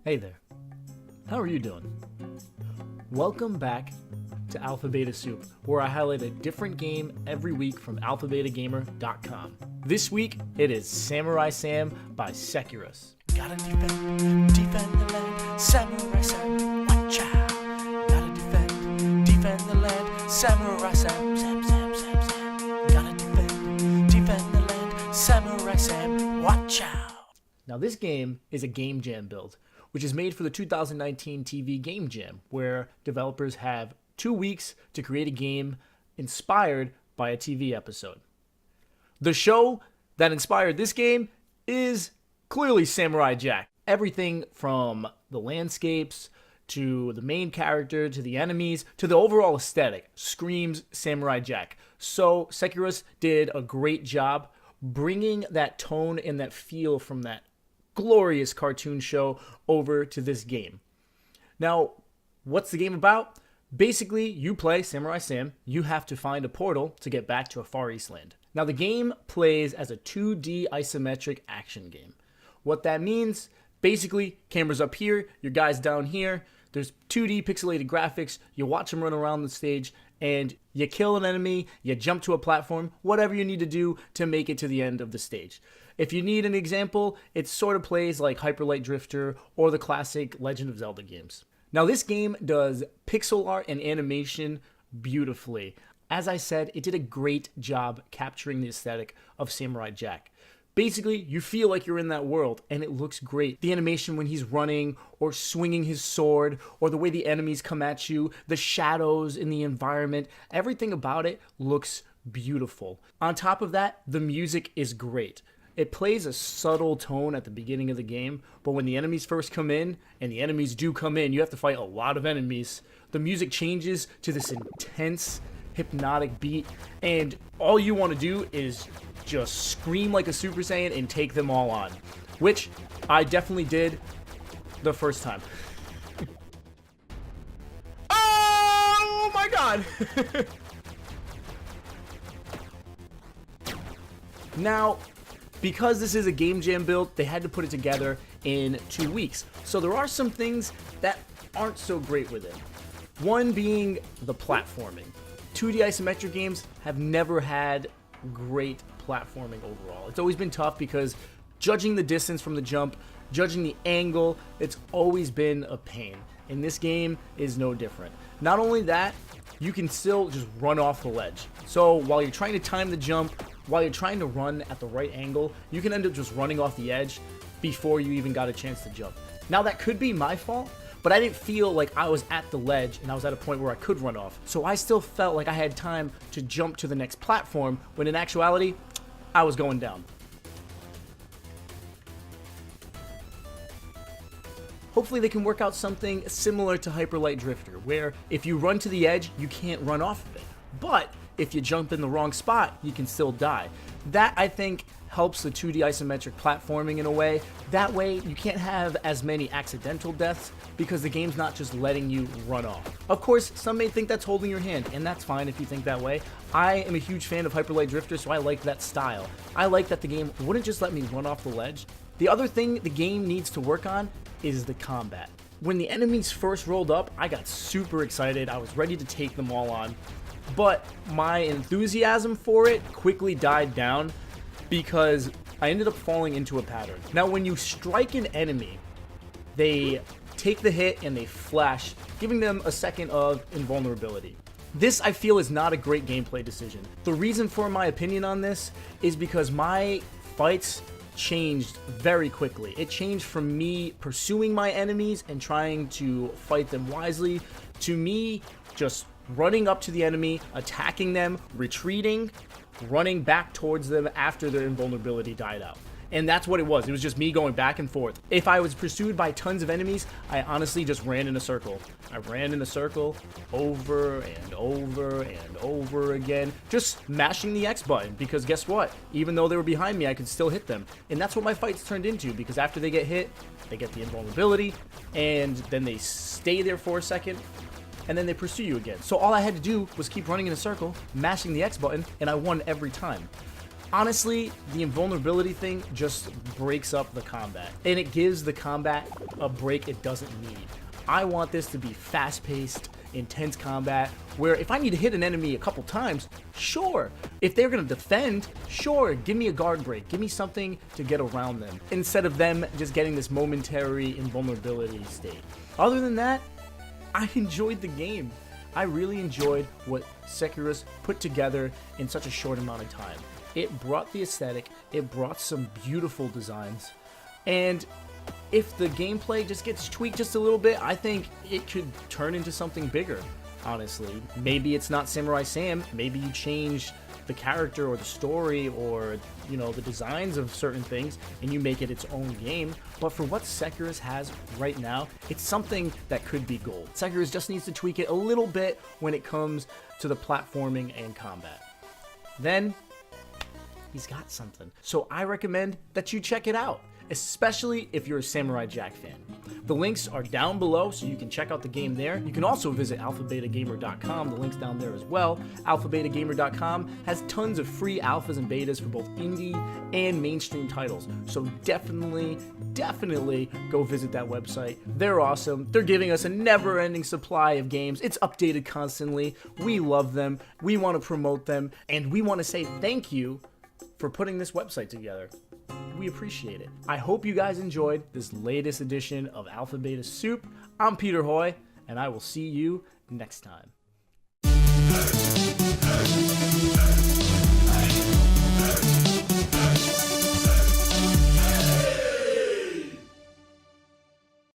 Hey there, how are you doing? Welcome back to AlphaBeta Soup, where I highlight a different game every week from AlphaBetaGamer.com. This week, it is Samurai Sam by Sekirus. Gotta defend the land, Samurai Sam, watch out. Gotta defend the land, Samurai Sam, Sam. Gotta defend the land, Samurai Sam, watch out. Now this game is a Game Jam build, which is made for the 2019 TV Game Jam, where developers have 2 weeks to create a game inspired by a TV episode. The show that inspired this game is clearly Samurai Jack. Everything from the landscapes to the main character to the enemies to the overall aesthetic screams Samurai Jack. So Sekirus did a great job bringing that tone and that feel from that glorious cartoon show over to this game. Now, what's the game about? Basically, you play Samurai Sam. You have to find a portal to get back to a Far East land. Now, the game plays as a 2D isometric action game. What that means, basically, camera's up here, your guy's down here, there's 2D pixelated graphics, you watch him run around the stage, and you kill an enemy, you jump to a platform, whatever you need to do to make it to the end of the stage. If you need an example, it sort of plays like Hyper Light Drifter or the classic Legend of Zelda games. Now, this game does pixel art and animation beautifully. As I said, it did a great job capturing the aesthetic of Samurai Jack. Basically, you feel like you're in that world, and it looks great. The animation when he's running or swinging his sword, or the way the enemies come at you, the shadows in the environment, everything about it looks beautiful. On top of that, the music is great. It plays a subtle tone at the beginning of the game, but when the enemies first come in, and the enemies do come in, you have to fight a lot of enemies, the music changes to this intense, hypnotic beat, and all you want to do is just scream like a Super Saiyan and take them all on, which I definitely did the first time. Oh my god! Now, because this is a Game Jam build, they had to put it together in 2 weeks. So there are some things that aren't so great with it. One being the platforming. 2D isometric games have never had great platforming overall. It's always been tough because judging the distance from the jump, judging the angle, it's always been a pain. And this game is no different. Not only that, you can still just run off the ledge. So while you're trying to time the jump, while you're trying to run at the right angle, you can end up just running off the edge before you even got a chance to jump. Now that could be my fault, but I didn't feel like I was at the ledge and I was at a point where I could run off. So I still felt like I had time to jump to the next platform, when in actuality, I was going down. Hopefully they can work out something similar to Hyper Light Drifter, where if you run to the edge, you can't run off of it. But if you jump in the wrong spot, you can still die. That, I think, helps the 2D isometric platforming in a way. That way, you can't have as many accidental deaths because the game's not just letting you run off. Of course, some may think that's holding your hand, and that's fine if you think that way. I am a huge fan of Hyper Light Drifter, so I like that style. I like that the game wouldn't just let me run off the ledge. The other thing the game needs to work on is the combat. When the enemies first rolled up, I got super excited. I was ready to take them all on. But my enthusiasm for it quickly died down because I ended up falling into a pattern. Now, when you strike an enemy, they take the hit and they flash, giving them a second of invulnerability. This, I feel, is not a great gameplay decision. The reason for my opinion on this is because my fights changed very quickly. It changed from me pursuing my enemies and trying to fight them wisely to me just running up to the enemy, attacking them, retreating, running back towards them after their invulnerability died out. And that's what it was. It was just me going back and forth. If I was pursued by tons of enemies, I honestly just ran in a circle. I ran in a circle over and over and over again, just mashing the X button, because guess what? Even though they were behind me, I could still hit them. And that's what my fights turned into, because after they get hit, they get the invulnerability, and then they stay there for a second, and then they pursue you again. So all I had to do was keep running in a circle, mashing the X button, and I won every time. Honestly, the invulnerability thing just breaks up the combat, and it gives the combat a break it doesn't need. I want this to be fast-paced, intense combat, where if I need to hit an enemy a couple times, sure. If they're gonna defend, sure, give me a guard break, give me something to get around them, instead of them just getting this momentary invulnerability state. Other than that, I enjoyed the game. I really enjoyed what Sekiro's put together in such a short amount of time. It brought the aesthetic, it brought some beautiful designs, and if the gameplay just gets tweaked just a little bit, I think it could turn into something bigger, honestly. Maybe it's not Samurai Sam, maybe you change the character or the story or, you know, the designs of certain things and you make it its own game. But for what Sekiro has right now, it's something that could be gold. Sekiro just needs to tweak it a little bit when it comes to the platforming and combat. Then he's got something. So I recommend that you check it out, especially if you're a Samurai Jack fan. The links are down below, so you can check out the game there. You can also visit AlphaBetaGamer.com. The link's down there as well. AlphaBetaGamer.com has tons of free alphas and betas for both indie and mainstream titles. So definitely go visit that website. They're awesome. They're giving us a never-ending supply of games. It's updated constantly. We love them. We want to promote them. And we want to say thank you for putting this website together. We appreciate it. I hope you guys enjoyed this latest edition of AlphaBeta Soup. I'm Peter Hoy, and I will see you next time.